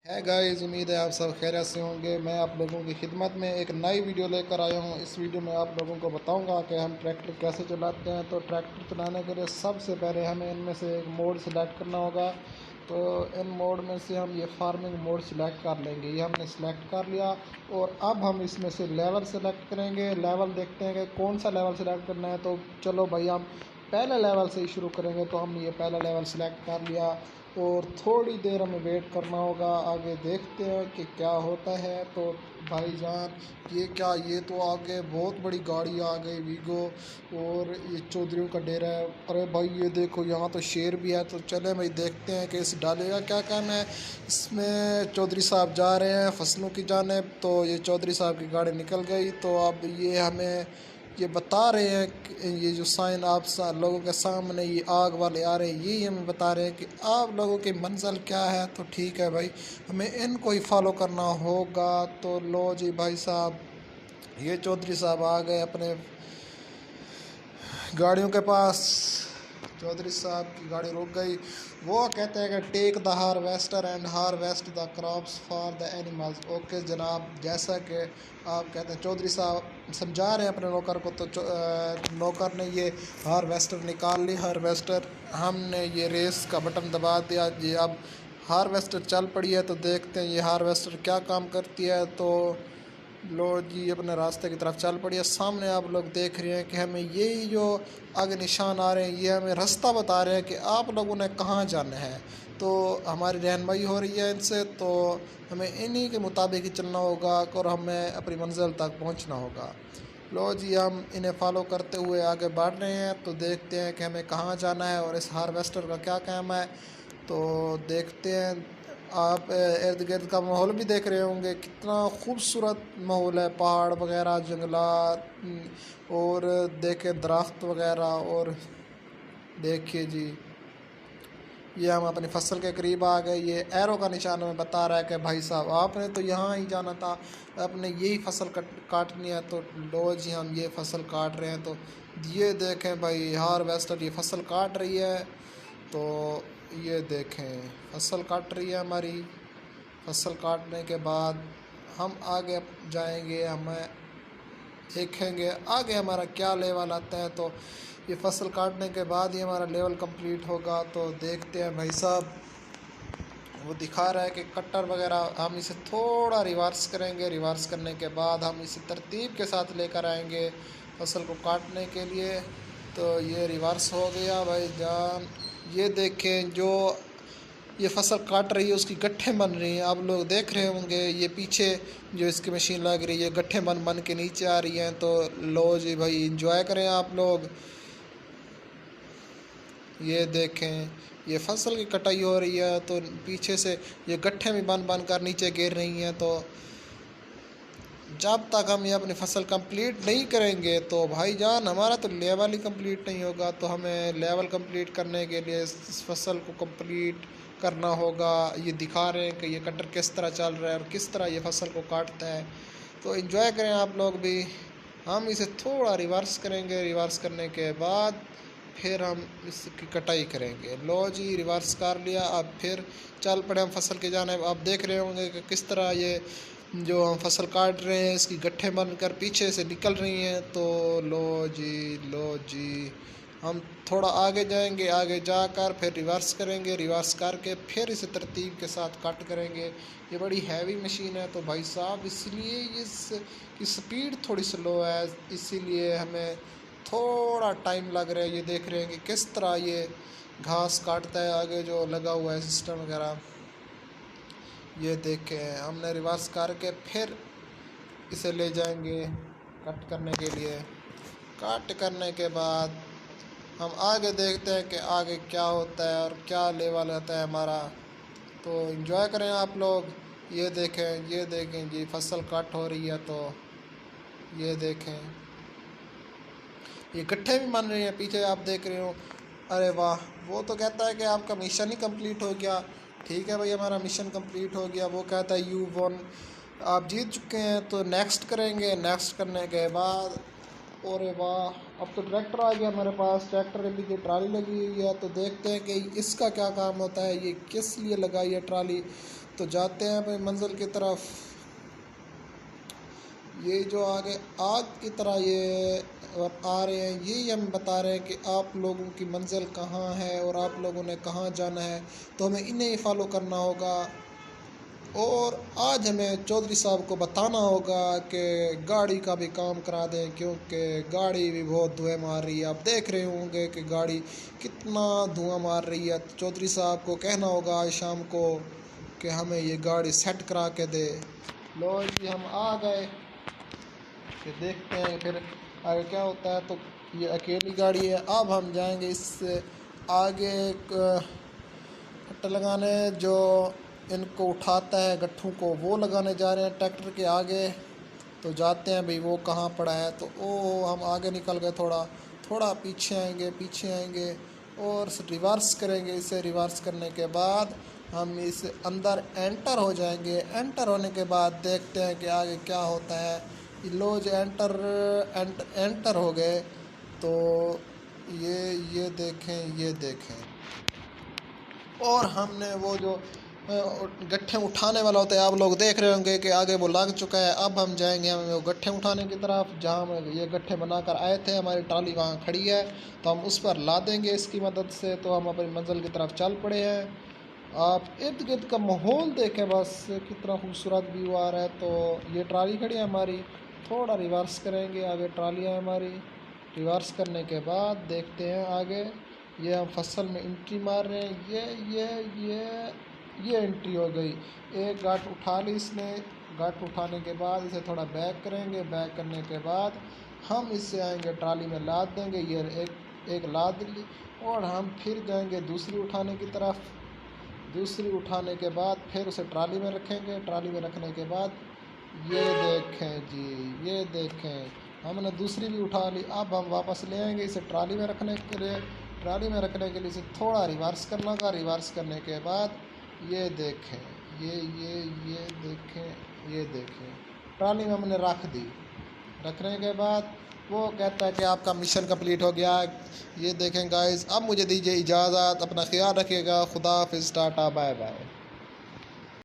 है गाइस, उम्मीद है आप सब खैरियत से होंगे। मैं आप लोगों की खिदमत में एक नई वीडियो लेकर आया हूं। इस वीडियो में आप लोगों को बताऊंगा कि हम ट्रैक्टर कैसे चलाते हैं। तो ट्रैक्टर चलाने के लिए सबसे पहले हमें इनमें से एक मोड सिलेक्ट करना होगा। तो इन मोड में से हम ये फार्मिंग मोड सिलेक्ट कर लेंगे। ये हमने सिलेक्ट कर लिया और अब हम इसमें से लेवल सेलेक्ट करेंगे। लेवल देखते हैं कि कौन सा लेवल सेलेक्ट करना है। तो चलो भाई, हम पहले लेवल से ही शुरू करेंगे। तो हमने ये पहला लेवल सेलेक्ट कर लिया और थोड़ी देर हमें वेट करना होगा। आगे देखते हैं कि क्या होता है। तो भाईजान, ये तो आगे बहुत बड़ी गाड़ी आ गई वीगो, और ये चौधरीयों का डेरा है। अरे भाई ये देखो, यहाँ तो शेर भी है। तो चले भाई, देखते हैं कि इस डाले का क्या काम है। इसमें चौधरी साहब जा रहे हैं फसलों की जानिब। तो ये चौधरी साहब की गाड़ी निकल गई। तो अब ये हमें ये बता रहे हैं कि ये जो साइन आप लोगों के सामने ये आग वाले आ रहे हैं, यही हमें बता रहे हैं कि आप लोगों की मंजिल क्या है। तो ठीक है भाई, हमें इनको ही फॉलो करना होगा। तो लो जी भाई साहब, ये चौधरी साहब आ गए अपने गाड़ियों के पास। चौधरी साहब की गाड़ी रुक गई। वो कहते हैं कि take the harvester and harvest the crops for the animals. Okay जनाब, जैसा कि आप कहते हैं, चौधरी साहब समझा रहे हैं अपने नौकर को। तो नौकर ने ये हार्वेस्टर निकाल ली। हार्वेस्टर हमने ये रेस का बटन दबा दिया। ये अब हार्वेस्टर चल पड़ी है। तो देखते हैं ये हार्वेस्टर क्या काम करती है। तो लो जी, अपने रास्ते की तरफ चल पड़ी है। सामने आप लोग देख रहे हैं कि हमें यही जो आगे निशान आ रहे हैं, ये हमें रास्ता बता रहे हैं कि आप लोगों ने कहाँ जाना है। तो हमारी रहनुमाई हो रही है इनसे। तो हमें इन्हीं के मुताबिक ही चलना होगा और हमें अपनी मंजिल तक पहुंचना होगा। लो जी, हम इन्हें फॉलो करते हुए आगे बढ़ रहे हैं। तो देखते हैं कि हमें कहाँ जाना है और इस हार्वेस्टर का क्या काम है। तो देखते हैं। आप इर्द गिर्द का माहौल भी देख रहे होंगे, कितना खूबसूरत माहौल है। पहाड़ वगैरह, जंगलात, और देखे दरख्त वगैरह। और देखिए जी, ये हम अपनी फसल के करीब आ गए। ये एरो का निशान हमें बता रहा है कि भाई साहब आपने तो यहाँ ही जाना था, आपने यही फसल काटनी है। तो लो जी, हम ये फसल काट रहे हैं। तो ये देखें भाई, हार्वेस्टर ये फसल काट रही है। तो ये देखें, फसल काट रही है हमारी। फसल काटने के बाद हम आगे जाएंगे, हमें देखेंगे आगे हमारा क्या लेवल आता है। तो ये फसल काटने के बाद ही हमारा लेवल कंप्लीट होगा। तो देखते हैं भाई साहब, वो दिखा रहा है कि कटर वगैरह हम इसे थोड़ा रिवर्स करेंगे। रिवर्स करने के बाद हम इसे तरतीब के साथ लेकर आएंगे फसल को काटने के लिए। तो ये रिवर्स हो गया भाई जान। ये देखें, जो ये फसल काट रही है उसकी गट्ठें बन रही हैं। आप लोग देख रहे होंगे, ये पीछे जो इसकी मशीन लग रही है, गट्ठें बन बन के नीचे आ रही हैं। तो लो जी भाई, इंजॉय करें आप लोग। ये देखें, ये फसल की कटाई हो रही है। तो पीछे से ये गट्ठें भी बन बन कर नीचे गिर रही हैं। तो जब तक हम ये अपनी फसल कंप्लीट नहीं करेंगे तो भाईजान हमारा तो लेवल ही कंप्लीट नहीं होगा। तो हमें लेवल कंप्लीट करने के लिए इस फसल को कंप्लीट करना होगा। ये दिखा रहे हैं कि ये कटर किस तरह चल रहा है और किस तरह ये फसल को काटता है। तो एंजॉय करें आप लोग भी। हम इसे थोड़ा रिवर्स करेंगे। रिवर्स करने के बाद फिर हम इसकी कटाई करेंगे। लो जी, रिवर्स कर लिया। अब फिर चल पड़े हम फसल के जाने। आप देख रहे होंगे कि किस तरह ये जो हम फसल काट रहे हैं, इसकी गट्ठें बनकर पीछे से निकल रही हैं। तो लो जी, लो जी, हम थोड़ा आगे जाएंगे। आगे जाकर फिर रिवर्स करेंगे। रिवर्स करके फिर इसे तरतीब के साथ कट करेंगे। ये बड़ी हैवी मशीन है। तो भाई साहब, इसलिए इसकी स्पीड थोड़ी स्लो है, इसीलिए हमें थोड़ा टाइम लग रहा है। ये देख रहे हैं कि किस तरह ये घास काटता है, आगे जो लगा हुआ है सिस्टम वगैरह। ये देखें, हमने रिवर्स करके फिर इसे ले जाएंगे कट करने के लिए। कट करने के बाद हम आगे देखते हैं कि आगे क्या होता है और क्या लेवल होता है हमारा। तो एंजॉय करें आप लोग। ये देखें, ये देखें जी, फसल कट हो रही है। तो ये देखें, ये गट्ठे भी बन रही हैं पीछे, आप देख रहे हो। अरे वाह, वो तो कहता है कि आपका मिशन ही कंप्लीट हो गया। ठीक है भाई, हमारा मिशन कंप्लीट हो गया। वो कहता है यू वन, आप जीत चुके हैं। तो नेक्स्ट करेंगे। नेक्स्ट करने के बाद, अरे वाह, अब तो ट्रैक्टर आ गया हमारे पास। ट्रैक्टर के पीछे ट्राली लगी हुई है। तो देखते हैं कि इसका क्या काम होता है, ये किस लिए लगाई है ट्राली। तो जाते हैं अपनी मंजिल की तरफ। ये जो आगे आग की तरह ये आ रहे हैं, यही हम बता रहे हैं कि आप लोगों की मंजिल कहाँ है और आप लोगों ने कहाँ जाना है, तो हमें इन्हें ही फॉलो करना होगा। और आज हमें चौधरी साहब को बताना होगा कि गाड़ी का भी काम करा दें, क्योंकि गाड़ी भी बहुत धुएँ मार रही है। आप देख रहे होंगे कि गाड़ी कितना धुआं मार रही है। तो चौधरी साहब को कहना होगा आज शाम को कि हमें ये गाड़ी सेट करा के दे। लो जी, हम आ गए, फिर देखते हैं फिर आगे क्या होता है। तो ये अकेली गाड़ी है। अब हम जाएंगे इससे आगे एक कट्टा लगाने, जो इनको उठाता है गट्ठों को, वो लगाने जा रहे हैं ट्रैक्टर के आगे। तो जाते हैं भाई वो कहाँ पड़ा है। तो ओ हम आगे निकल गए, थोड़ा थोड़ा पीछे आएंगे और रिवर्स करेंगे। इसे रिवर्स करने के बाद हम इस अंदर एंटर हो जाएंगे। एंटर होने के बाद देखते हैं कि आगे क्या होता है। लो जो एंटर हो गए। तो ये देखें और हमने वो जो गट्ठे उठाने वाला होता है, आप लोग देख रहे होंगे कि आगे वो लग चुका है। अब हम जाएंगे हमें वो गट्ठे उठाने की तरफ, जहाँ हम ये गट्ठे बनाकर आए थे। हमारी ट्राली वहाँ खड़ी है, तो हम उस पर ला देंगे इसकी मदद से। तो हम अपनी मंजिल की तरफ चल पड़े हैं। आप इर्द गिर्द का माहौल देखें बस, कितना खूबसूरत व्यू आ रहा है। तो ये ट्राली खड़ी है हमारी, थोड़ा रिवर्स करेंगे, आगे ट्राली है हमारी। रिवर्स करने के बाद देखते हैं आगे, ये हम फसल में एंट्री मार रहे हैं। ये एंट्री हो गई। एक गांठ उठा ली इसने। गांठ उठाने के बाद इसे थोड़ा बैक करेंगे। बैक करने के बाद हम इससे आएंगे, ट्राली में लाद देंगे। ये एक लाद ली और हम फिर जाएंगे दूसरी उठाने की तरफ। दूसरी उठाने के बाद फिर उसे ट्राली में रखेंगे। ट्राली में रखने के बाद ये देखें जी, ये देखें हमने दूसरी भी उठा ली। अब हम वापस ले आएंगे इसे ट्राली में रखने के लिए। ट्राली में रखने के लिए इसे थोड़ा रिवर्स करना का। रिवर्स करने के बाद ये देखें, ये देखें ट्राली में हमने रख दी। रखने के बाद वो कहता है कि आपका मिशन कंप्लीट हो गया। ये देखें गाइस, अब मुझे दीजिए इजाज़त। अपना ख्याल रखिएगा। खुदा हाफिज़, टाटा, बाय बाय।